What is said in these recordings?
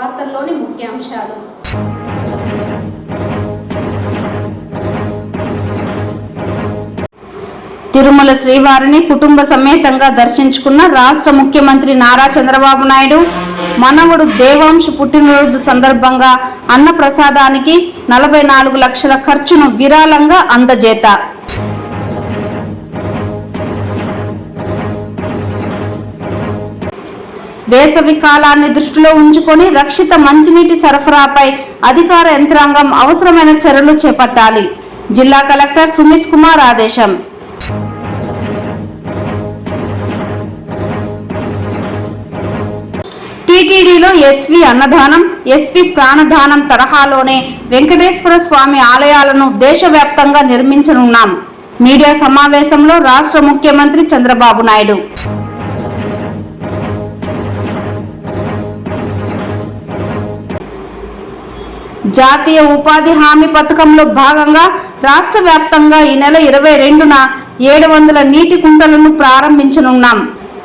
వార్తల్లోని ముఖ్యాంశాలు. తిరుమల శ్రీవారిని కుటుంబ సమేతంగా దర్శించుకున్న రాష్ట్ర ముఖ్యమంత్రి నారా చంద్రబాబు నాయుడు మనవడు దేవాంశ్ పుట్టినరోజు సందర్భంగా అన్న ప్రసాదానికి 44 లక్షల ఖర్చును విరాళంగా అందజేత. వేసవి కాలాన్ని దృష్టిలో ఉంచుకొని రక్షిత మంచినీటి సరఫరాపై అధికార యంత్రాంగం అవసరమైన చర్యలు చేపట్టాలి. జిల్లా కలెక్టర్ సుమిత్ కుమార్ ఆదేశం. టీటీడీలో ఎస్వి అన్నదానం, ఎస్వి ప్రాణదానం తరహాలోనే వెంకటేశ్వర స్వామి ఆలయాలను దేశవ్యాప్తంగా నిర్మించనున్నాం. మీడియా సమావేశంలో రాష్ట్ర ముఖ్యమంత్రి చంద్రబాబు నాయుడు. జాతీయ ఉపాధి హామీ పథకంలో భాగంగా రాష్ట్ర వ్యాప్తంగా ఈ నెల 22న 700 నీటి కుంటలను ప్రారంభించనున్నాం.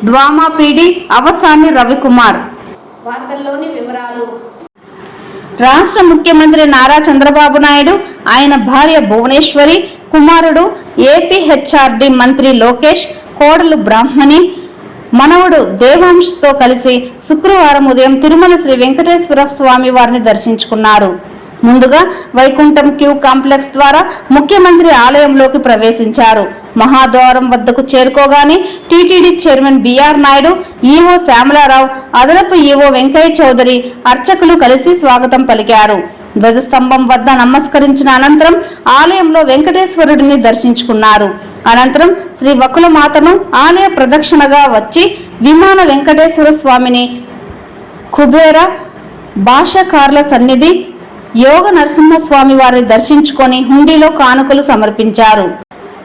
డ్వామా పీడి అవసాని రవికుమార్. వార్తల్లోని వివరాలు. రాష్ట్ర ముఖ్యమంత్రి నారా చంద్రబాబు నాయుడు, ఆయన భార్య భువనేశ్వరి, కుమారుడు ఏపీహెచ్ఆర్డీ మంత్రి లోకేష్, కోడలు బ్రాహ్మణి, మనవడు దేవాంశ్తో కలిసి శుక్రవారం ఉదయం తిరుమల శ్రీ వెంకటేశ్వర స్వామి వారిని దర్శించుకున్నారు. ముందుగా వైకుంఠం క్యూ కాంప్లెక్స్ ద్వారా ముఖ్యమంత్రి ఆలయంలోకి ప్రవేశించారు. మహాద్వారం వద్దకు చేరుకోగానే TTD chairman BR Naidu, EO Shyamala Rao, అదనపు ఈవో వెంకయ్య చౌదరి, అర్చకులు కలిసి స్వాగతం పలికారు. ధ్వజస్తంభం వద్ద నమస్కరించిన అనంతరం ఆలయంలో వెంకటేశ్వరుడిని దర్శించుకున్నారు. అనంతరం శ్రీ వకులమాతను ఆలయ ప్రదక్షిణగా వచ్చి విమాన వెంకటేశ్వర స్వామిని, కుబేర భాషాకారుల సన్నిధి, యోగ నరసింహస్వామి వారిని దర్శించుకొని హుండీలో కానుకలు సమర్పించారు.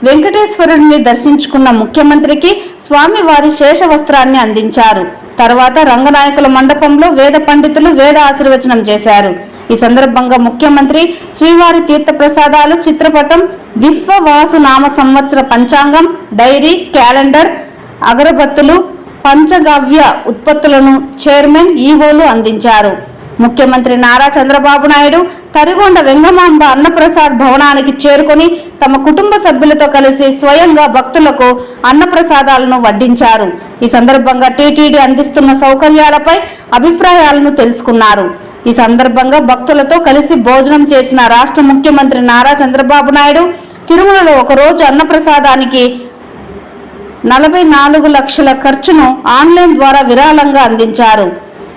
వెంకటేశ్వరుడిని దర్శించుకున్న ముఖ్యమంత్రికి స్వామివారి శేష వస్త్రాన్ని అందించారు. తర్వాత రంగనాయకుల మండపంలో వేద పండితులు వేద ఆశీర్వచనం చేశారు. ఈ సందర్భంగా ముఖ్యమంత్రి శ్రీవారి తీర్థ ప్రసాదాలు, చిత్రపటం, విశ్వవాసు నామ సంవత్సర పంచాంగం, డైరీ, క్యాలెండర్, అగరబత్తులు, పంచగవ్య ఉత్పత్తులను చైర్మన్, ఈవోలు అందించారు. ముఖ్యమంత్రి నారా చంద్రబాబు నాయుడు తరిగొండ వెంగమాంబ అన్నప్రసాద్ భవనానికి చేరుకొని తమ కుటుంబ సభ్యులతో కలిసి స్వయంగా భక్తులకు అన్నప్రసాదాలను వడ్డించారు. ఈ సందర్భంగా టీటీడీ అందిస్తున్న సౌకర్యాలపై అభిప్రాయాలను తెలుసుకున్నారు. ఈ సందర్భంగా భక్తులతో కలిసి భోజనం చేసిన రాష్ట్ర ముఖ్యమంత్రి నారా చంద్రబాబు నాయుడు తిరుమలలో ఒకరోజు అన్నప్రసాదానికి 44 లక్షల ఖర్చును ఆన్లైన్ ద్వారా విరాళంగా అందించారు.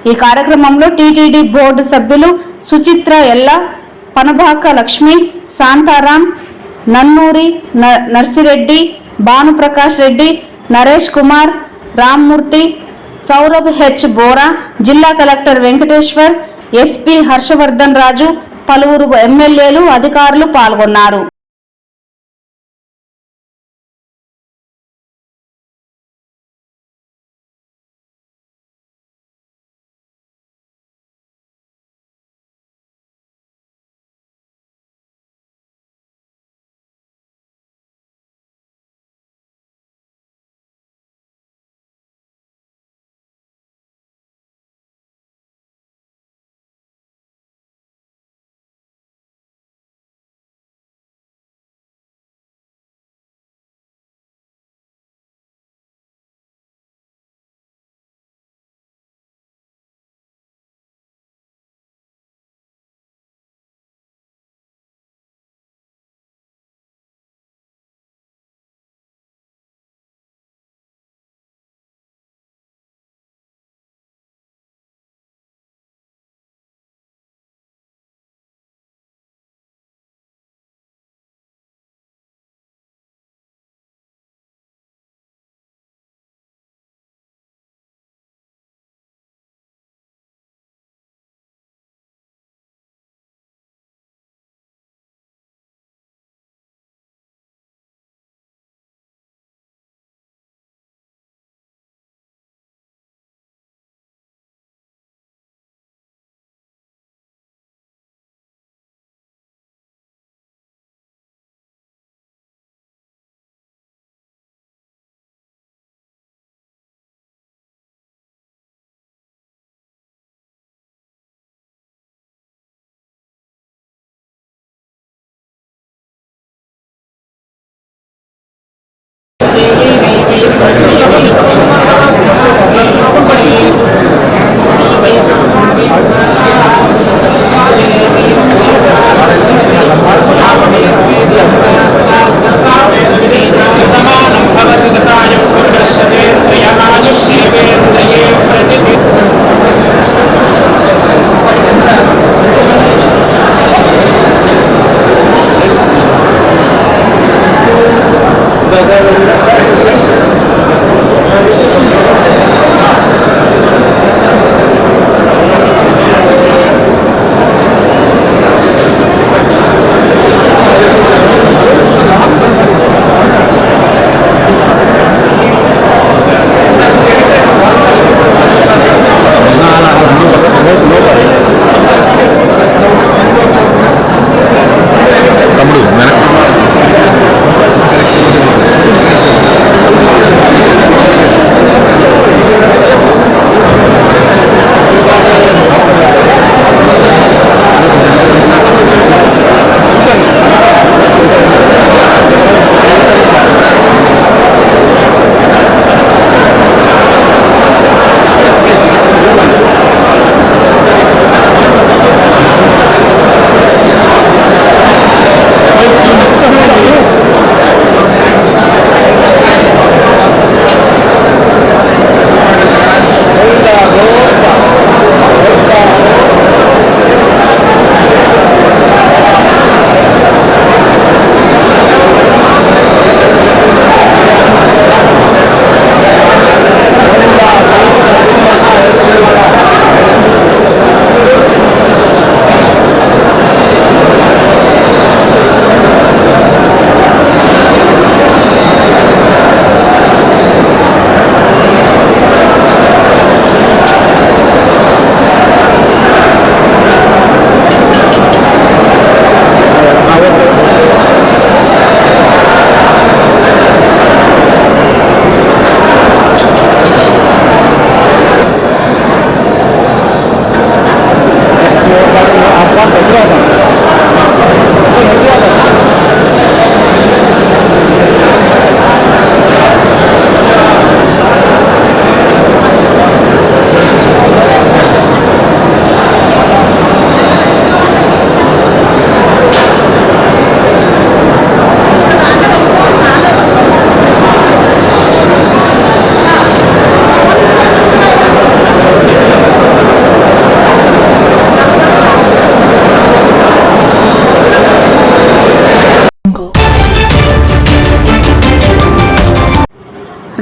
ఈ కార్యక్రమంలో టీటీడీ బోర్డు సభ్యులు సుచిత్ర ఎల్ల, పనబాక లక్ష్మి, శాంతారాం, నన్నూరి నర్సిరెడ్డి, భానుప్రకాష్ రెడ్డి, నరేష్ కుమార్, రామ్మూర్తి, సౌరభ్ హెచ్ బోరా, జిల్లా కలెక్టర్ వెంకటేశ్వర్, ఎస్పీ హర్షవర్ధన్ రాజు, పలువురు ఎమ్మెల్యేలు, అధికారులు పాల్గొన్నారు.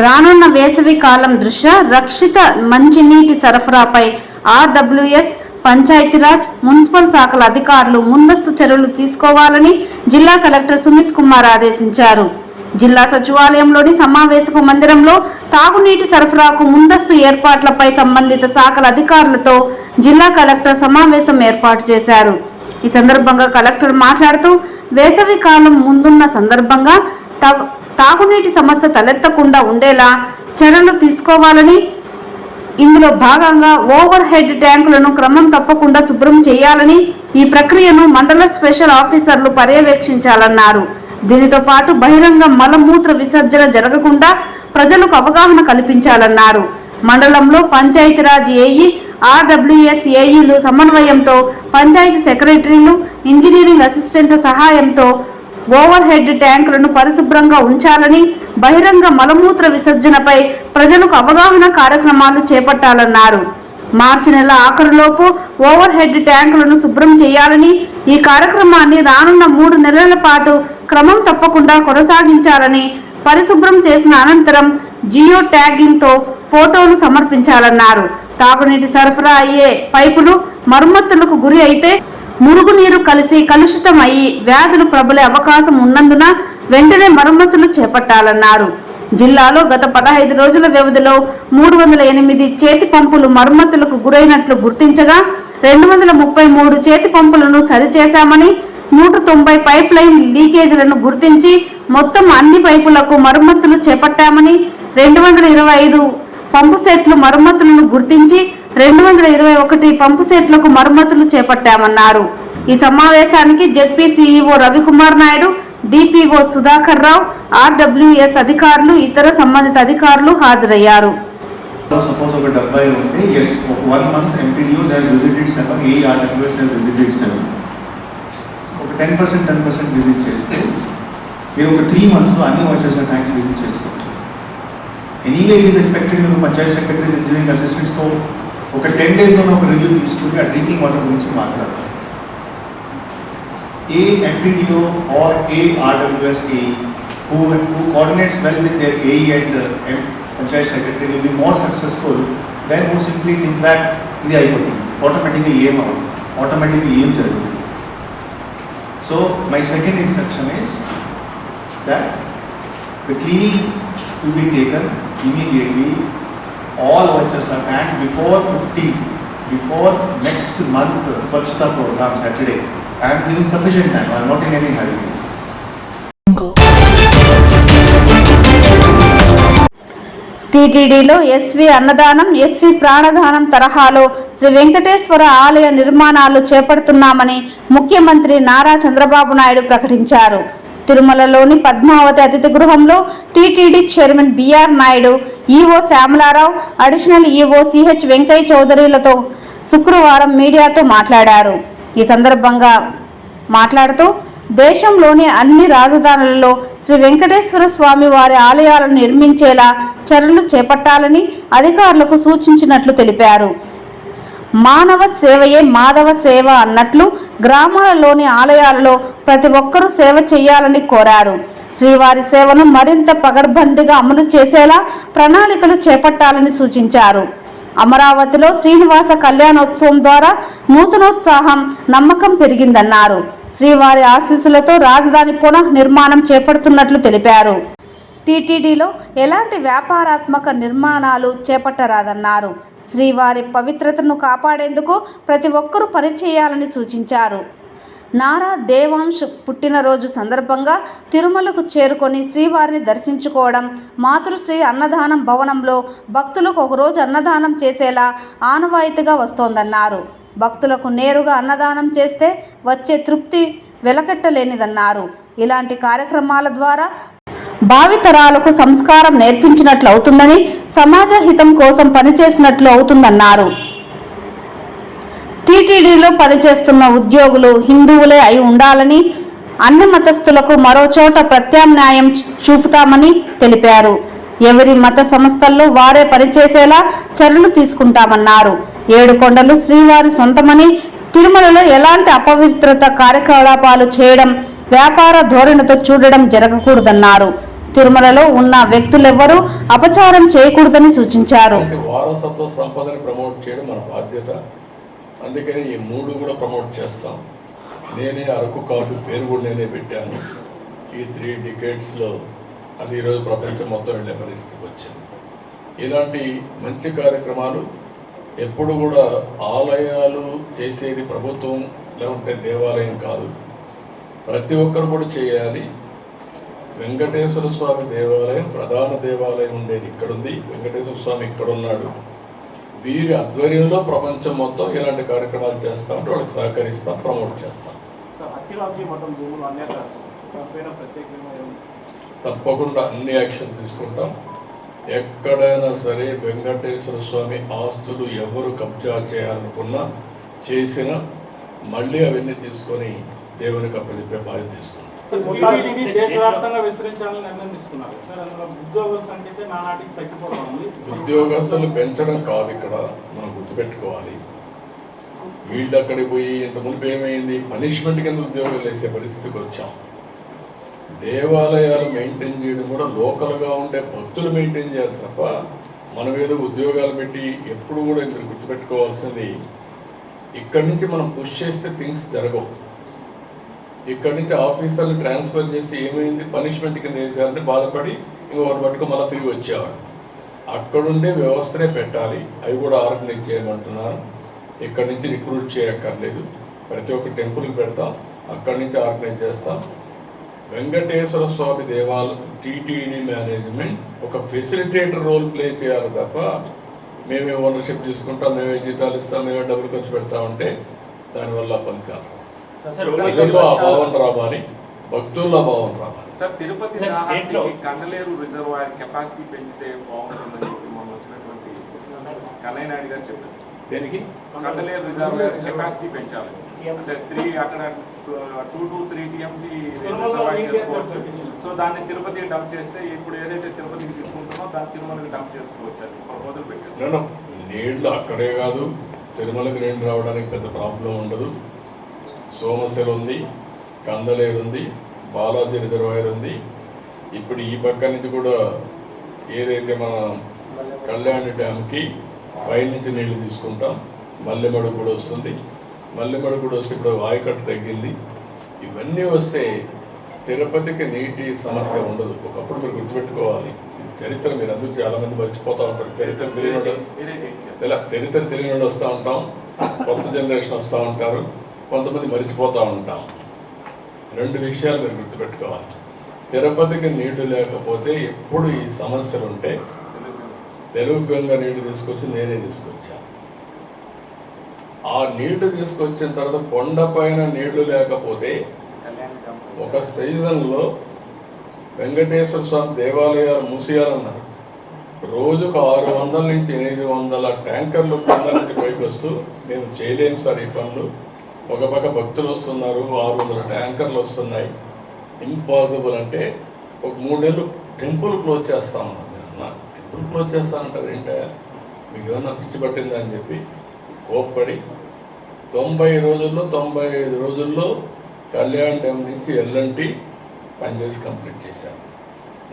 రానున్న వేసవి కాలం దృష్ట్యా రక్షిత మంచినీటి సరఫరాపై ఆర్డబ్ల్యూఎస్, పంచాయతీరాజ్, మున్సిపల్ శాఖల అధికారులు ముందస్తు చర్యలు తీసుకోవాలని జిల్లా కలెక్టర్ సుమిత్ కుమార్ ఆదేశించారు. జిల్లా సచివాలయంలోని సమావేశపు మందిరంలో తాగునీటి సరఫరాకు ముందస్తు ఏర్పాట్లపై సంబంధిత శాఖల అధికారులతో జిల్లా కలెక్టర్ సమావేశం ఏర్పాటు చేశారు. ఈ సందర్భంగా కలెక్టర్ మాట్లాడుతూ వేసవి కాలం ముందున్న సందర్భంగా తాగునీటి సమస్య తలెత్తకుండా ఉండేలా చర్యలు తీసుకోవాలని, ఇందులో భాగంగా ఓవర్ హెడ్ ట్యాంకులను క్రమం తప్పకుండా శుభ్రం చేయాలని, ఈ ప్రక్రియను మండల స్పెషల్ ఆఫీసర్లు పర్యవేక్షించాలన్నారు. దీనితో పాటు బహిరంగ మలమూత్ర విసర్జన జరగకుండా ప్రజలకు అవగాహన కల్పించాలన్నారు. మండలంలో పంచాయతీరాజ్ ఏఈ, ఆర్డబ్ల్యూఎస్ ఏఈలు సమన్వయంతో పంచాయతీ సెక్రటరీలు, ఇంజనీరింగ్ అసిస్టెంట్ల సహాయంతో ఓవర్ హెడ్ ట్యాంకులను పరిశుభ్రంగా ఉంచాలని, బహిరంగ మలమూత్ర విసర్జనపై ప్రజలకు అవగాహన కార్యక్రమాలు చేపట్టాలన్నారు. మార్చి నెల ఆఖరులోపు ఓవర్ హెడ్ ట్యాంకులను శుభ్రం చేయాలని, ఈ కార్యక్రమాన్ని రానున్న 3 నెలల పాటు క్రమం తప్పకుండా కొనసాగించాలని, పరిశుభ్రం చేసిన అనంతరం జియో ట్యాగింగ్తో ఫోటోలు సమర్పించాలన్నారు. తాగునీటి సరఫరా అయ్యే పైపులు మరమ్మతులకు గురి అయితే మురుగునీరు కలిసి కలుషితం అయ్యి వ్యాధులు ప్రబలే అవకాశం ఉన్నందున వెంటనే మరమ్మతులు చేపట్టాలన్నారు. జిల్లాలో గత 15 రోజుల వ్యవధిలో 308 చేతి పంపులు మరమ్మతులకు గురైనట్లు గుర్తించగా 233 చేతి పంపులను సరిచేశామని, 190 పైప్ లైన్ లీకేజీలను గుర్తించి మొత్తం అన్ని పైపులకు మరమ్మతులు చేపట్టామని, 225 పంపు సెట్లు మరమ్మతులను గుర్తించి 221 పంపు సెట్లకు మరమ్మతులు చేపట్టామన్నారు. ఈ సమావేశానికి ZP CEO Ravikumar Naidu, DPO Sudhakar Rao, RWS అధికారులు, ఇతర సంబంధిత అధికారులు హాజరయ్యారు. Suppose ఒక 70 ఉంటే yes 1 month MPDOs has visited 7, ARWS has visited 7. ఒక 10% విజిట్ చేస్తే మీరు ఒక 3 months లో అన్ని వచ్చేసిన ట్యాంక్స్ విజిట్ చేసుకోవచ్చు. ఎనీవే ఇట్ ఈస్ ఎక్స్పెక్టెడ్ మీరు పంచాయత్ సెక్రటరీస్, ఇంజనీరింగ్ అసిస్టెంట్స్తో ఒక 10 days లో ఒక రివ్యూ తీసుకుని ఆ డ్రింకింగ్ వాటర్ గురించి మాట్లాడతారు. A MPDO or a RWS who coordinates well with their AE and Panchayat Secretary will be more successful than who simply thinks that ఇది అయిపోతుంది automatically ఏం జరుగుతుంది. So my second instruction is that the cleaning to be taken immediately, all Vachasa tank before next month Swachhata program Saturday. I am giving sufficient time, I am not in any hurry. టీటీడీలో SV అన్నదానం, SV ప్రాణదానం తరహాలో శ్రీ వెంకటేశ్వర ఆలయ నిర్మాణాలు చేపడుతున్నామని ముఖ్యమంత్రి నారా చంద్రబాబు నాయుడు ప్రకటించారు. తిరుమలలోని పద్మావతి అతిథి గృహంలో TTD chairman BR Naidu, EO Shyamala Rao, additional EO CH Venkaiah చౌదరిలతో శుక్రవారం మీడియాతో మాట్లాడారు. ఈ సందర్భంగా మాట్లాడుతూ దేశంలోని అన్ని రాజధానులలో శ్రీ వెంకటేశ్వర స్వామి వారి ఆలయాలను నిర్మించేలా చర్యలు చేపట్టాలని అధికారులకు సూచించినట్లు తెలిపారు. మానవ సేవయే మాధవ సేవ అన్నట్లు గ్రామాలలోని ఆలయాలలో ప్రతి ఒక్కరూ సేవ చేయాలని కోరారు. శ్రీవారి సేవను మరింత పగడ్బందీగా అమలు చేసేలా ప్రణాళికలు చేపట్టాలని సూచించారు. అమరావతిలో శ్రీనివాస కళ్యాణోత్సవం ద్వారా నూతనోత్సాహం, నమ్మకం పెరిగిందన్నారు. శ్రీవారి ఆశీస్సులతో రాజధాని పునః నిర్మాణం చేపడుతున్నట్లు తెలిపారు. టీటీడీలో ఎలాంటి వ్యాపారాత్మక నిర్మాణాలు చేపట్టరాదన్నారు. శ్రీవారి పవిత్రతను కాపాడేందుకు ప్రతి ఒక్కరూ పనిచేయాలని సూచించారు. నారా దేవాంశ్ పుట్టినరోజు సందర్భంగా తిరుమలకు చేరుకొని శ్రీవారిని దర్శించుకోవడం, మాతృశ్రీ అన్నదానం భవనంలో భక్తులకు ఒకరోజు అన్నదానం చేసేలా ఆనవాయితీగా వస్తోందన్నారు. భక్తులకు నేరుగా అన్నదానం చేస్తే వచ్చే తృప్తి వెలకట్టలేనిదన్నారు. ఇలాంటి కార్యక్రమాల ద్వారా భావితరాలకు సంస్కారం నేర్పించినట్లు అవుతుందని, సమాజ హితం కోసం పనిచేసినట్లు అవుతుందన్నారు. టీటీడీలో పనిచేస్తున్న ఉద్యోగులు హిందువులే అయి ఉండాలని, అన్ని మతస్థులకు మరో చోట ప్రత్యామ్నాయం చూపుతామని తెలిపారు. ఎవరి మత సంస్థల్లో వారే పనిచేసేలా చర్యలు తీసుకుంటామన్నారు. 7 కొండలు శ్రీవారి సొంతమని, తిరుమలలో ఎలాంటి అపవిత్రత కార్యకలాపాలు చేయడం, వ్యాపార ధోరణితో చూడడం జరగకూడదన్నారు. తిరుమలలో ఉన్న వ్యక్తులెవ్వరూ అపచారం చేయకూడదని సూచించారు. వారసత్వ సంపదని ప్రమోట్ చేయడం మన బాధ్యత. అందుకని ఈ 3 కూడా ప్రమోట్ చేస్తాం. నేనే అరకు కాఫీ పేరు కూడా నేనే పెట్టాను. ఈ 3 డికేడ్స్లో అది ఈరోజు ప్రపంచం మొత్తం వెళ్ళే పరిస్థితికి వచ్చింది. ఇలాంటి మంచి కార్యక్రమాలు ఎప్పుడు కూడా ఆలయాలు చేసేది ప్రభుత్వం లేకుంటే దేవాలయం కాదు, ప్రతి ఒక్కరు కూడా చేయాలి. వెంకటేశ్వర స్వామి దేవాలయం ప్రధాన దేవాలయం ఉండేది ఇక్కడుంది, వెంకటేశ్వర స్వామి ఇక్కడున్నాడు. వీరి ఆధ్వర్యంలో ప్రపంచం మొత్తం ఇలాంటి కార్యక్రమాలు చేస్తామంటే వాళ్ళకి సహకరిస్తాం, ప్రమోట్ చేస్తాం. తప్పకుండా అన్ని యాక్షన్ తీసుకుంటాం. ఎక్కడైనా సరే వెంకటేశ్వర స్వామి ఆస్తులు ఎవరు కబ్జా చేయాలనుకున్నా చేసినా మళ్ళీ అవన్నీ తీసుకొని దేవునికి అప్పచెప్పే బాధ్యత తీసుకుంటాం. ఉద్యోగస్తులు పెంచడం కాదు ఇక్కడ మనం గుర్తుపెట్టుకోవాలి. వీళ్ళు అక్కడికి పోయి ఇంత మునుపు ఏమైంది, పనిష్మెంట్ కింద ఉద్యోగాలు వేసే పరిస్థితికి వచ్చాం. దేవాలయాలు మెయింటైన్ చేయడం కూడా లోకల్గా ఉండే భక్తులు మెయింటైన్ చేయాలి తప్ప మనం ఏదో ఉద్యోగాలు పెట్టి ఎప్పుడు కూడా ఇందుకు గుర్తుపెట్టుకోవాల్సింది, ఇక్కడి నుంచి మనం పుష్ చేస్తే థింగ్స్ జరగవు. ఇక్కడి నుంచి ఆఫీసర్లు ట్రాన్స్ఫర్ చేస్తే ఏమైంది, పనిష్మెంట్ కింద వేసేయాలంటే బాధపడి ఇంకొకరు పట్టుకు మళ్ళీ తిరిగి వచ్చేవాడు. అక్కడుండే వ్యవస్థనే పెట్టాలి, అవి కూడా ఆర్గనైజ్ చేయమంటున్నారు. ఇక్కడి నుంచి రిక్రూట్ చేయక్కర్లేదు, ప్రతి ఒక్క టెంపుల్కి పెడతాం, అక్కడి నుంచి ఆర్గనైజ్ చేస్తాం. వెంకటేశ్వర స్వామి దేవాలయం టీటీడీ మేనేజ్మెంట్ ఒక ఫెసిలిటేటర్ రోల్ ప్లే చేయాలి తప్ప మేమే ఓనర్షిప్ తీసుకుంటాం, మేమే జీతాలు ఇస్తాం, మేమే డబ్బులు ఖర్చు పెడతామంటే దానివల్ల ఫలితాలు ప్రజల్లో ఆ భావన రావాలి. భక్తుల భావం రావాలి. Sir Tirupati Kandaleru reservoir capacity పెంచితే బాగుంటుందని చెప్పి మనం వచ్చినటువంటి కన్నయ్య నాయుడు గారు చెప్పారు. దేనికి? కండలేరు రిజర్వాయర్ కెపాసిటీ పెంచాలి. అక్కడ 2 to 3 TMC రిజర్వాయర్ చేసుకోవచ్చు. సో దాన్ని తిరుపతి డంప్ చేస్తే ఇప్పుడు ఏదైతే తిరుపతికి తీసుకుంటామో దాన్ని తిరుమలకి డంప్ చేసుకోవచ్చు అని ప్రపోజల్ పెట్టారు. నీళ్లు అక్కడే కాదు, తిరుమలకి నీళ్ళు రావడానికి పెద్ద ప్రాబ్లం ఉండదు. సోమశిల ఉంది, కందలేరు ఉంది, బాలాజీ రిజర్వాయర్ ఉంది. ఇప్పుడు ఈ పక్క నుంచి కూడా ఏదైతే మన కళ్యాణి డ్యామ్కి పైనుంచి నీళ్లు తీసుకుంటాం, మల్లెమడుగు కూడా వస్తుంది. మల్లెమడుగు కూడా వస్తే ఇప్పుడు ఆయకట్టు తగ్గింది. ఇవన్నీ వస్తే తిరుపతికి నీటి సమస్య ఉండదు. ఒకప్పుడు మీరు గుర్తుపెట్టుకోవాలి, చరిత్ర మీరు అందరూ చాలామంది మర్చిపోతూ ఉంటారు. చరిత్ర తెలియని వస్తూ ఉంటాం, కొత్త జనరేషన్ వస్తూ ఉంటారు, కొంతమంది మర్చిపోతూ ఉంటాం. 2 విషయాలు మీరు గుర్తుపెట్టుకోవాలి. తిరుపతికి నీళ్లు లేకపోతే ఎప్పుడు ఈ సమస్యలు ఉంటే తెలుగు గంగ నీళ్లు తీసుకొచ్చి నేనే తీసుకొచ్చాను. ఆ నీళ్లు తీసుకొచ్చిన తర్వాత కొండపైన నీళ్లు లేకపోతే ఒక సీజన్లో వెంకటేశ్వర స్వామి దేవాలయాలు మూసేయాలన్నారు. రోజుకు 600 నుంచి 800 ట్యాంకర్లు కొండ నుంచి పైకి వస్తూ మేము చేయలేము సార్ ఈ పనులు, ఒక పక్క భక్తులు వస్తున్నారు, 600 ట్యాంకర్లు వస్తున్నాయి, ఇంపాసిబుల్ అంటే ఒక 3 నెలలు టెంపుల్ క్లోజ్ చేస్తా ఉన్నారు. టెంపుల్ క్లోజ్ చేస్తానంటారు ఏంటో, మీకు ఏమన్నా పిచ్చి పట్టిందా అని చెప్పి కోప్పడి 90 రోజుల్లో 95 రోజుల్లో కళ్యాణ్ డ్యామ్ నుంచి ఎల్ఎన్టీ పనిచేసి కంప్లీట్ చేశాను.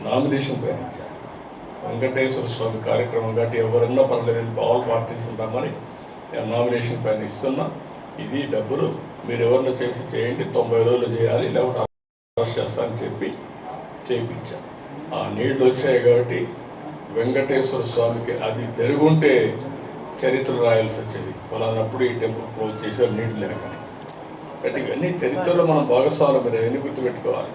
నామినేషన్ పైన ఇచ్చాను. వెంకటేశ్వర స్వామి కార్యక్రమం కాబట్టి ఎవరన్నా పర్లేదు, ఆల్ పార్టీస్ ఉంటామని నామినేషన్ పైన ఇస్తున్నా. ఇది డబ్బులు మీరు ఎవరిలో చేసి చేయండి, 90 రోజులు చేయాలి, లేకపోతే అరెస్ట్ చేస్తానని చెప్పి చేయించాను. ఆ నీళ్లు వచ్చాయి కాబట్టి వెంకటేశ్వర స్వామికి అది జరుగుంటే చరిత్ర రాయాల్సి వచ్చేది. ఫలానప్పుడు ఈ టెంపుల్ క్లోజ్ చేశారు నీళ్లు లేక. అంటే ఇవన్నీ చరిత్రలో మనం భాగస్వామ్యం, మీరు ఎన్ని గుర్తుపెట్టుకోవాలి.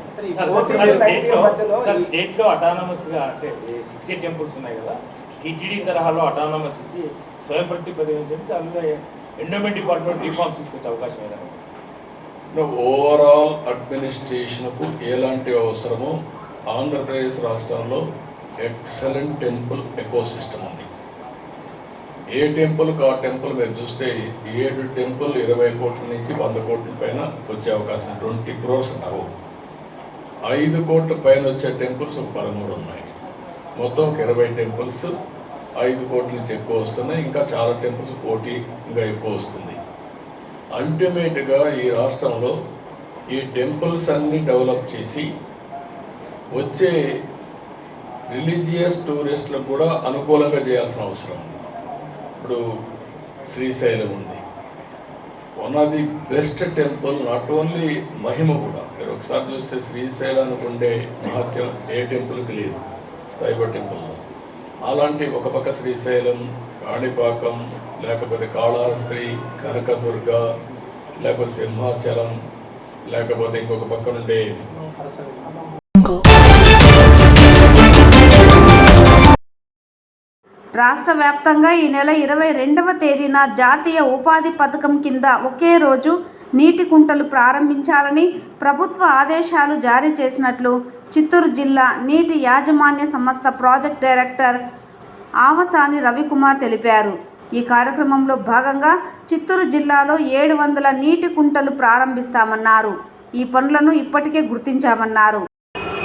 స్టేట్లో అటానమస్గా అంటే 6 టెంపుల్స్ ఉన్నాయి కదా, టీటీడీ తరహాలో అటానమస్ ఇచ్చి స్వయం ప్రతిపదించి చెప్పి అందులో ఎండోమెంట్ డిపార్ట్మెంట్ రిఫార్మ్స్ తీసుకొచ్చే అవకాశం ఏదైనా? ఓవరాల్ అడ్మినిస్ట్రేషన్కు ఎలాంటి అవసరమో ఆంధ్రప్రదేశ్ రాష్ట్రంలో ఎక్సలెంట్ టెంపుల్ ఎకోసిస్టమ్ ఉంది. ఏ టెంపుల్కి ఆ టెంపుల్ మీరు చూస్తే 7 టెంపుల్ 20 కోట్ల నుంచి 100 కోట్ల పైన వచ్చే అవకాశం, 20 crores అవు. 5 కోట్ల పైన వచ్చే టెంపుల్స్ 13 ఉన్నాయి. మొత్తం 20 టెంపుల్స్ 5 కోట్ల నుంచి ఎక్కువ వస్తున్నాయి. ఇంకా చాలా టెంపుల్స్ 1 కోటి ఇంకా ఎక్కువ వస్తుంది. అల్టిమేట్గా ఈ రాష్ట్రంలో ఈ టెంపుల్స్ అన్నీ డెవలప్ చేసి వచ్చే రిలీజియస్ టూరిస్టులకు కూడా అనుకూలంగా చేయాల్సిన అవసరం ఉంది. ఇప్పుడు శ్రీశైలం ఉంది, one of the best temple, not only మహిమ కూడా. మీరు ఒకసారి చూస్తే శ్రీశైలానికి ఉండే మహత్యం ఏ టెంపుల్కి లేదు, సాయిబాబా టెంపుల్లో. అలాంటి ఒక పక్క శ్రీశైలం, కాణిపాకం, లేకపోతే కాళహస్తి, కనకదుర్గ, లేకపోతే సింహాచలం, లేకపోతే ఇంకొక పక్క నుండే రాష్ట్ర వ్యాప్తంగా ఈ నెల 22వ తేదీన జాతీయ ఉపాధి పథకం కింద ఒకే రోజు నీటి కుంటలు ప్రారంభించాలని ప్రభుత్వ ఆదేశాలు జారీ చేసినట్లు చిత్తూరు జిల్లా నీటి యాజమాన్య సంస్థ ప్రాజెక్ట్ డైరెక్టర్ ఆవసాని రవికుమార్ తెలిపారు. ఈ కార్యక్రమంలో భాగంగా చిత్తూరు జిల్లాలో 700 నీటి కుంటలు ప్రారంభిస్తామన్నారు. ఈ పనులను ఇప్పటికే గుర్తించామన్నారు.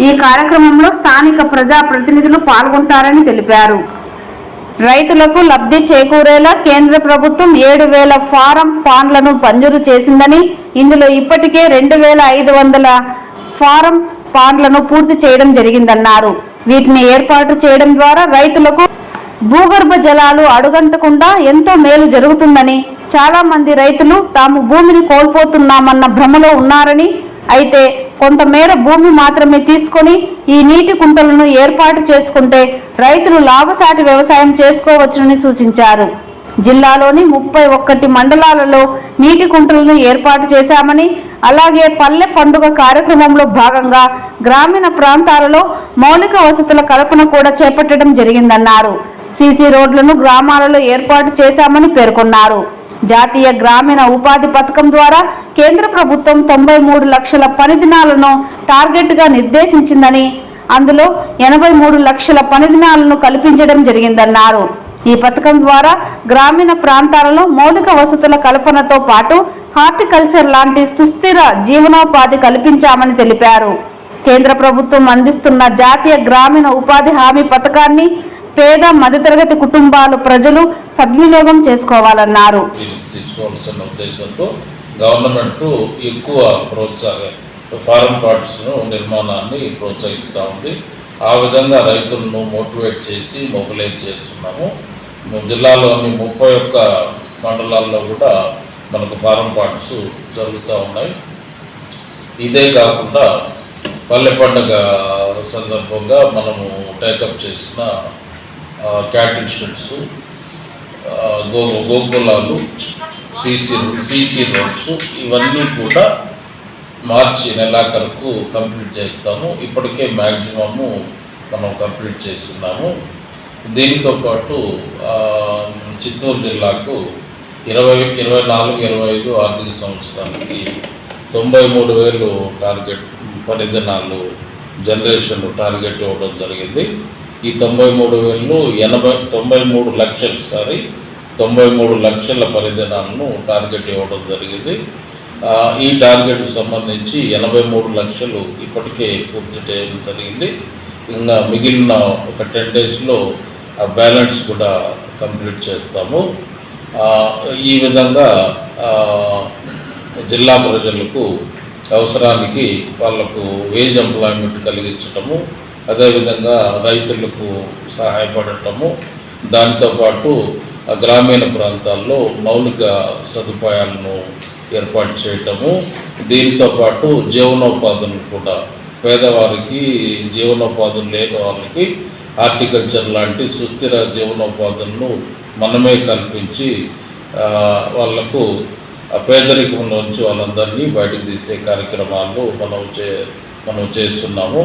ఈ కార్యక్రమంలో స్థానిక ప్రజాప్రతినిధులు పాల్గొంటారని తెలిపారు. రైతులకు లబ్ధి చేకూరేలా కేంద్ర ప్రభుత్వం 7,000 ఫారం పాండ్లను మంజూరు చేసిందని, ఇందులో ఇప్పటికే 2,500 ఫారం పాండ్లను పూర్తి చేయడం జరిగిందన్నారు. వీటిని ఏర్పాటు చేయడం ద్వారా రైతులకు భూగర్భ జలాలు అడుగంటకుండా ఎంతో మేలు జరుగుతుందని, చాలా మంది రైతులు తాము భూమిని కోల్పోతున్నామన్న భ్రమలో ఉన్నారని, అయితే కొంతమేర భూమి మాత్రమే తీసుకొని ఈ నీటి కుంటలను ఏర్పాటు చేసుకుంటే రైతులు లాభసాటి వ్యవసాయం చేసుకోవచ్చునని సూచించారు. జిల్లాలోని 31 మండలాలలో నీటి కుంటలను ఏర్పాటు చేశామని, అలాగే పల్లె పండుగ కార్యక్రమంలో భాగంగా గ్రామీణ ప్రాంతాలలో మౌలిక వసతుల కల్పన కూడా చేపట్టడం జరిగిందన్నారు. సీసీ రోడ్లను గ్రామాలలో ఏర్పాటు చేశామని పేర్కొన్నారు. జాతీయ గ్రామీణ ఉపాధి పథకం ద్వారా కేంద్ర ప్రభుత్వం 93 లక్షల పని దినాలను టార్గెట్గా నిర్దేశించిందని, అందులో 83 లక్షల పని దినాలను కల్పించడం జరిగిందన్నారు. ఈ పథకం ద్వారా గ్రామీణ ప్రాంతాలలో మౌలిక వసతుల కల్పనతో పాటు హార్టికల్చర్ లాంటి సుస్థిర జీవనోపాధి కల్పించామని తెలిపారు. కేంద్ర ప్రభుత్వం అందిస్తున్న జాతీయ గ్రామీణ ఉపాధి హామీ పథకాన్ని పేద మధ్యతరగతి కుటుంబాలు ప్రజలు సద్వినియోగం చేసుకోవాలన్నారు. తీసుకోవాల్సిన ఉద్దేశంతో గవర్నమెంట్ ఎక్కువ ఫారెన్ పార్ట్స్ నిర్మాణాన్ని ప్రోత్సహిస్తూ ఉంది. ఆ విధంగా రైతులను మోటివేట్ చేసి మొబిలైజ్ చేస్తున్నాము. జిల్లాలోని 31 మండలాల్లో కూడా మనకు ఫారెన్ పార్ట్స్ జరుగుతూ ఉన్నాయి. ఇదే కాకుండా పల్లె పండుగ సందర్భంగా మనము టేకప్ చేసిన క్యాటిల్ షెడ్స్, గోకులాలు, సీసీ రోడ్స్ ఇవన్నీ కూడా మార్చి నెలాఖరుకు కంప్లీట్ చేస్తాము. ఇప్పటికే మ్యాక్సిమము మనం కంప్లీట్ చేస్తున్నాము. దీంతో పాటు చిత్తూరు జిల్లాకు 24-25 ఆర్థిక సంవత్సరానికి 93,000 టార్గెట్ పని దినాలు జనరేషన్ టార్గెట్ ఇవ్వడం జరిగింది. ఈ 93 లక్షల పని దినాలను టార్గెట్ ఇవ్వడం జరిగింది. ఈ టార్గెట్కు సంబంధించి 83 లక్షలు ఇప్పటికే పూర్తి చేయడం జరిగింది. ఇంకా మిగిలిన ఒక 10 డేస్లో ఆ బ్యాలెన్స్ కూడా కంప్లీట్ చేస్తాము. ఈ విధంగా జిల్లా ప్రజలకు అవసరానికి వాళ్లకు వేజ్ ఎంప్లాయ్మెంట్ కలిగించటము, అదేవిధంగా రైతులకు సహాయపడటము, దాంతోపాటు గ్రామీణ ప్రాంతాల్లో మౌలిక సదుపాయాలను ఏర్పాటు చేయటము, దీంతోపాటు జీవనోపాధులు కూడా పేదవారికి జీవనోపాధులు లేని వాళ్ళకి హార్టికల్చర్ లాంటి సుస్థిర జీవనోపాధులను మనమే కల్పించి వాళ్లకు పేదరికం నుంచి వాళ్ళందరినీ బయటకు తీసే కార్యక్రమాలు మనం చేస్తున్నాము.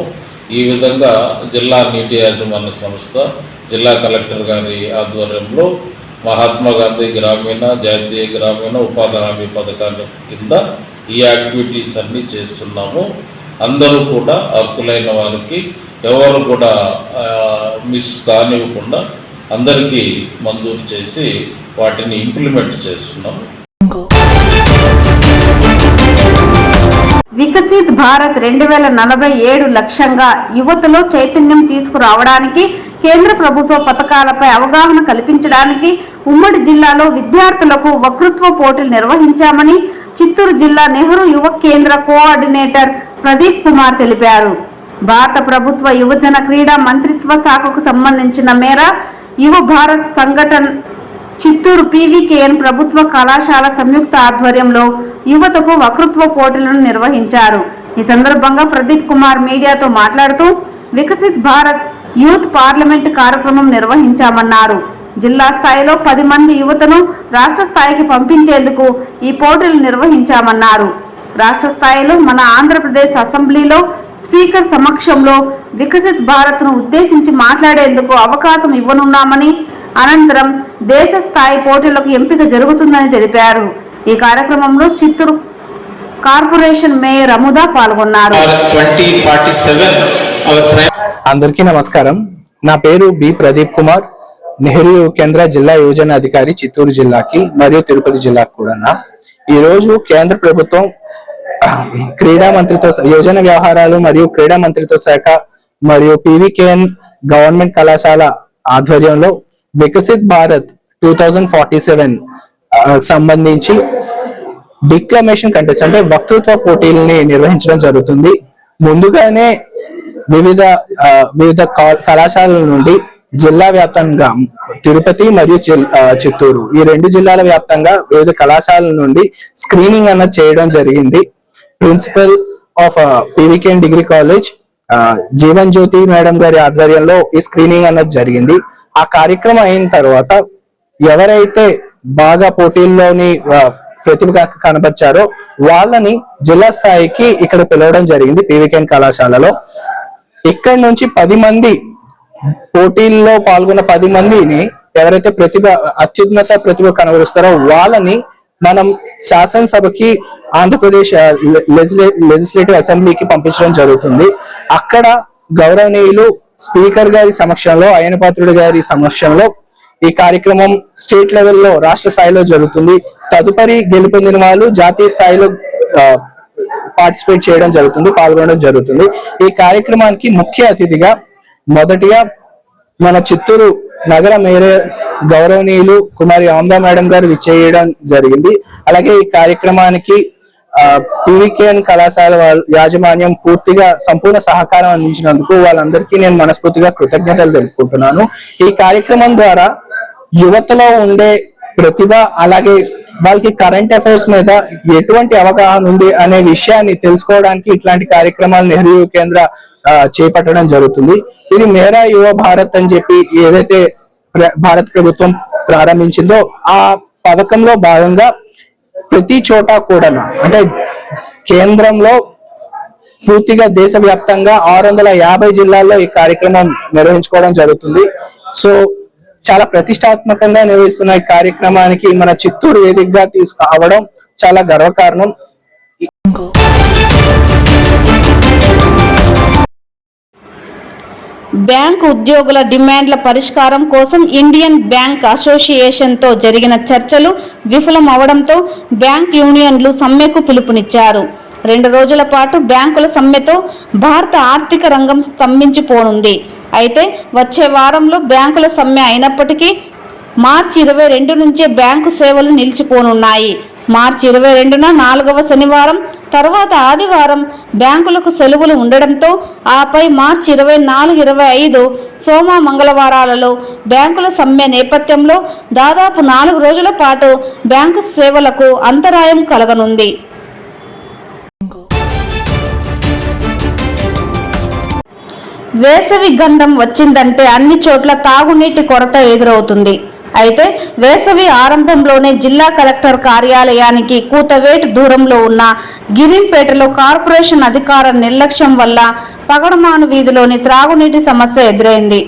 ఈ విధంగా జిల్లా నీటి యాజమాన్య సంస్థ జిల్లా కలెక్టర్ గారి ఆధ్వర్యంలో మహాత్మా గాంధీ గ్రామీణ జాతీయ గ్రామీణ ఉపాధి హామీ పథకాల కింద ఈ యాక్టివిటీస్ అన్నీ చేస్తున్నాము. అందరూ కూడా అర్హులైన వారికి ఎవరు కూడా మిస్ కానివ్వకుండా అందరికీ మంజూరు చేసి వాటిని ఇంప్లిమెంట్ చేస్తున్నాము. వికసిత్ భారత్ 2047 లక్ష్యంగా యువతలో చైతన్యం తీసుకురావడానికి, కేంద్ర ప్రభుత్వ పథకాలపై అవగాహన కల్పించడానికి ఉమ్మడి జిల్లాలో విద్యార్థులకు వక్తృత్వ పోటీలు నిర్వహించామని చిత్తూరు జిల్లా నెహ్రూ యువ కేంద్ర కోఆర్డినేటర్ ప్రదీప్ కుమార్ తెలిపారు. భారత ప్రభుత్వ యువజన క్రీడా మంత్రిత్వ శాఖకు సంబంధించిన మేర యువ భారత్ సంఘటన్ చిత్తూరు PVKN ప్రభుత్వ కళాశాల సంయుక్త ఆధ్వర్యంలో యువతకు వక్తృత్వ పోటీలను నిర్వహించారు. ఈ సందర్భంగా ప్రదీప్ కుమార్ మీడియాతో మాట్లాడుతూ వికసిత్ భారత్ యూత్ పార్లమెంట్ కార్యక్రమం నిర్వహించామన్నారు. జిల్లా స్థాయిలో 10 మంది యువతను రాష్ట్ర స్థాయికి పంపించేందుకు ఈ పోటీలు నిర్వహించామన్నారు. రాష్ట్ర స్థాయిలో మన ఆంధ్రప్రదేశ్ అసెంబ్లీలో స్పీకర్ సమక్షంలో వికసిత్ భారత్ను ఉద్దేశించి మాట్లాడేందుకు అవకాశం ఇవ్వనున్నామని, అనంతరం దేశ స్థాయి పోటీలకు ఎంపిక జరుగుతుందని తెలిపారు. ఈ కార్యక్రమంలో చిత్తూరు కార్పొరేషన్ మేయర్ అముదా పాల్గొన్నారు. అందరికీ నమస్కారం. నా పేరు బి ప్రదీప్ కుమార్, నెహ్రూ కేంద్ర జిల్లా యోజన అధికారి చిత్తూరు జిల్లాకి మరియు తిరుపతి జిల్లాకు కూడా. ఈ రోజు కేంద్ర ప్రభుత్వం క్రీడా మంత్రిత్వ యోజన వ్యవహారాలు మరియు క్రీడా మంత్రిత్వ శాఖ మరియు PVKN గవర్నమెంట్ కళాశాల ఆధ్వర్యంలో వికసిత్ భారత్ 2047 సంబంధించి డిక్లమేషన్ కంటెస్ట్ అంటే వక్తృత్వ పోటీలని నిర్వహించడం జరుగుతుంది. ముందుగానే వివిధ కళాశాలల నుండి జిల్లా వ్యాప్తంగా తిరుపతి మరియు చిత్తూరు ఈ 2 జిల్లాల వ్యాప్తంగా వివిధ కళాశాలల నుండి స్క్రీనింగ్ అన్నది చేయడం జరిగింది. Principal of PVKN degree college Jeevan Jyothi madam గారి ఆధ్వర్యంలో ఈ స్క్రీనింగ్ అన్నది జరిగింది. ఆ కార్యక్రమం అయిన తర్వాత ఎవరైతే బాగా పోటీల్లోని ప్రతిభ కనబర్చారో వాళ్ళని జిల్లా స్థాయికి ఇక్కడ పిలవడం జరిగింది PVKN కళాశాలలో. ఇక్కడ నుంచి 10 మంది పోటీల్లో పాల్గొన్న 10 మందిని ఎవరైతే అత్యున్నత ప్రతిభ కనబరుస్తారో వాళ్ళని మనం శాసనసభకి ఆంధ్రప్రదేశ్ లెజిస్లేటివ్ అసెంబ్లీకి పంపించడం జరుగుతుంది. అక్కడ గౌరవనీయులు స్పీకర్ గారి సమక్షంలో, అయ్యనపాత్రుడు గారి సమక్షంలో ఈ కార్యక్రమం స్టేట్ లెవెల్లో, రాష్ట్ర స్థాయిలో జరుగుతుంది. తదుపరి గెలుపొందిన వాళ్ళు జాతీయ స్థాయిలో పార్టిసిపేట్ చేయడం జరుగుతుంది, పాల్గొనడం జరుగుతుంది. ఈ కార్యక్రమానికి ముఖ్య అతిథిగా మొదటిగా మన చిత్తూరు నగర మేయర్ గౌరవనీయులు కుమారి ఆమ్దా మేడం గారు విచ్చేయడం జరిగింది. అలాగే ఈ కార్యక్రమానికి పీవీకేఎన్ కళాశాల యాజమాన్యం పూర్తిగా సంపూర్ణ సహకారం అందించినందుకు వాళ్ళందరికీ నేను మనస్ఫూర్తిగా కృతజ్ఞతలు తెలుపుకుంటున్నాను. ఈ కార్యక్రమం ద్వారా యువతలో ఉండే ప్రతిభ, అలాగే వాళ్ళకి కరెంట్ అఫైర్స్ మీద ఎటువంటి అవగాహన ఉంది అనే విషయాన్ని తెలుసుకోవడానికి ఇట్లాంటి కార్యక్రమాలు నెహ్రూ యువ కేంద్ర చేపట్టడం జరుగుతుంది. ఇది మేరా యువ భారత్ అని చెప్పి ఏదైతే భారత ప్రభుత్వం ప్రారంభించిందో ఆ పథకంలో భాగంగా ప్రతి చోట కూడా, అంటే కేంద్రంలో పూర్తిగా దేశవ్యాప్తంగా 650 జిల్లాల్లో ఈ కార్యక్రమం నిర్వహించుకోవడం జరుగుతుంది. సో చాలా ప్రతిష్టాత్మకంగా నిర్వహిస్తున్న ఈ కార్యక్రమానికి మన చిత్తూరు వేదికగా తీసుకురావడం చాలా గర్వకారణం. బ్యాంకు ఉద్యోగుల డిమాండ్ల పరిష్కారం కోసం ఇండియన్ బ్యాంక్ అసోసియేషన్తో జరిగిన చర్చలు విఫలం అవడంతో బ్యాంక్ యూనియన్లు సమ్మెకు పిలుపునిచ్చారు. 2 రోజుల పాటు బ్యాంకుల సమ్మెతో భారత ఆర్థిక రంగం స్తంభించిపోనుంది. అయితే వచ్చే వారంలో బ్యాంకుల సమ్మె అయినప్పటికీ మార్చి 22 నుంచే బ్యాంకు సేవలు నిలిచిపోనున్నాయి. మార్చి 22న 4వ శనివారం, తర్వాత ఆదివారం బ్యాంకులకు సెలవులు ఉండడంతో ఆపై మార్చి 24, 25 సోమ మంగళవారాలలో బ్యాంకుల సమ్మె నేపథ్యంలో దాదాపు 4 రోజుల పాటు బ్యాంకు సేవలకు అంతరాయం కలగనుంది. వేసవి గండం వచ్చిందంటే అన్ని చోట్ల తాగునీటి కొరత ఎదురవుతుంది. అయితే వేసవి ఆరంభంలోనే జిల్లా కలెక్టర్ కార్యాలయానికి కూతవేటు దూరంలో ఉన్న గిరింపేటలో కార్పొరేషన్ అధికార నిర్లక్ష్యం వల్ల పగడమాను వీధిలోని త్రాగునీటి సమస్య ఎదురైంది.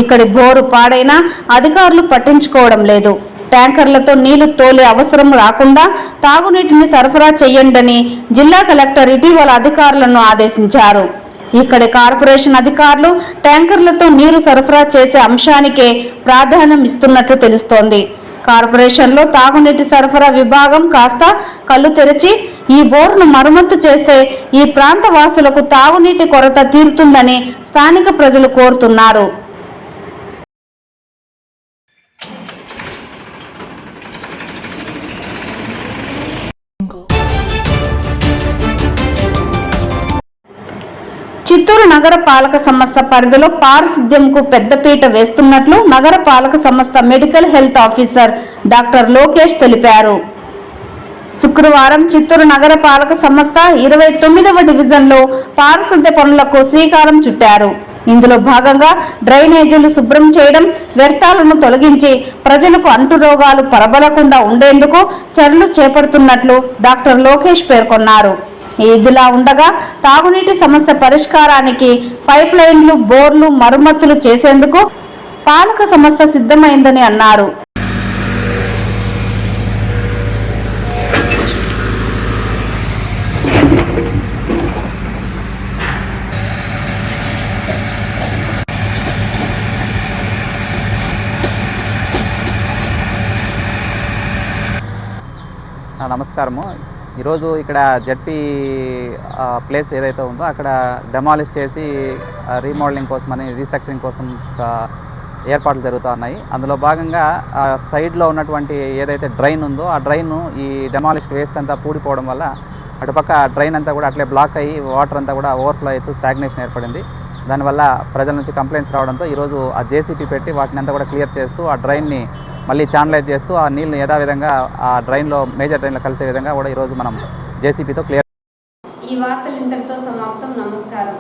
ఇక్కడి బోరు పాడైనా అధికారులు పట్టించుకోవడం లేదు. ట్యాంకర్లతో నీళ్లు తోలే అవసరం రాకుండా తాగునీటిని సరఫరా చేయండని జిల్లా కలెక్టర్ ఇటీవల అధికారులను ఆదేశించారు. ఇక్కడి కార్పొరేషన్ అధికారులు ట్యాంకర్లతో నీరు సరఫరా చేసే అంశానికే ప్రాధాన్యం ఇస్తున్నట్లు తెలుస్తోంది. కార్పొరేషన్లో తాగునీటి సరఫరా విభాగం కాస్త కళ్ళు తెరిచి ఈ బోర్ను మరమ్మతు చేస్తే ఈ ప్రాంత వాసులకు తాగునీటి కొరత తీరుతుందని స్థానిక ప్రజలు కోరుతున్నారు. చిత్తూరు నగర పాలక సంస్థ పరిధిలో పారిశుద్ధ్యంకు పెద్దపీట వేస్తున్నట్లు నగర పాలక సంస్థ medical health officer doctor Lokesh తెలిపారు. శుక్రవారం చిత్తూరు నగర పాలక సంస్థ 29వ డివిజన్లో పారిశుద్ధ్య పనులకు శ్రీకారం చుట్టారు. ఇందులో భాగంగా డ్రైనేజీలు శుభ్రం చేయడం, వ్యర్థాలను తొలగించి ప్రజలకు అంటురోగాలు ప్రబలకుండా ఉండేందుకు చర్యలు చేపడుతున్నట్లు డాక్టర్ లోకేష్ పేర్కొన్నారు. ఇదిలా ఉండగా తాగునీటి సమస్య పరిష్కారానికి పైప్ లైన్లు, బోర్లు మరమ్మతులు చేసేందుకు పాలక సంస్థ సిద్ధమైందని అన్నారు. నమస్కారము. ఈరోజు ఇక్కడ జడ్పీ ప్లేస్ ఏదైతే ఉందో అక్కడ డెమాలిష్ చేసి రీమోడలింగ్ కోసమని, రీస్ట్రక్చరింగ్ కోసం ఏర్పాట్లు జరుగుతూ ఉన్నాయి. అందులో భాగంగా సైడ్లో ఉన్నటువంటి ఏదైతే డ్రైన్ ఉందో ఆ డ్రైన్ ఈ డెమాలిష్డ్ వేస్ట్ అంతా పూడిపోవడం వల్ల అటుపక్క డ్రైన్ అంతా కూడా అట్లే బ్లాక్ అయ్యి వాటర్ అంతా కూడా ఓవర్ఫ్లో అవుతూ స్టాగ్నేషన్ ఏర్పడింది. దానివల్ల ప్రజల నుంచి కంప్లైంట్స్ రావడంతో ఈరోజు ఆ జేసీపీ పెట్టి వాటిని అంతా కూడా క్లియర్ చేస్తూ ఆ డ్రైన్ని మళ్ళీ ఛానలైజ్ చేస్తూ ఆ నీళ్ళని యథావిధంగా ఆ డ్రైన్లో, మేజర్ డ్రైన్లో కలిసే విధంగా కూడా ఈరోజు మనం జేసీపీతో క్లియర్. ఈ వార్తలు ఇంతటితో సమాప్తం. నమస్కారం.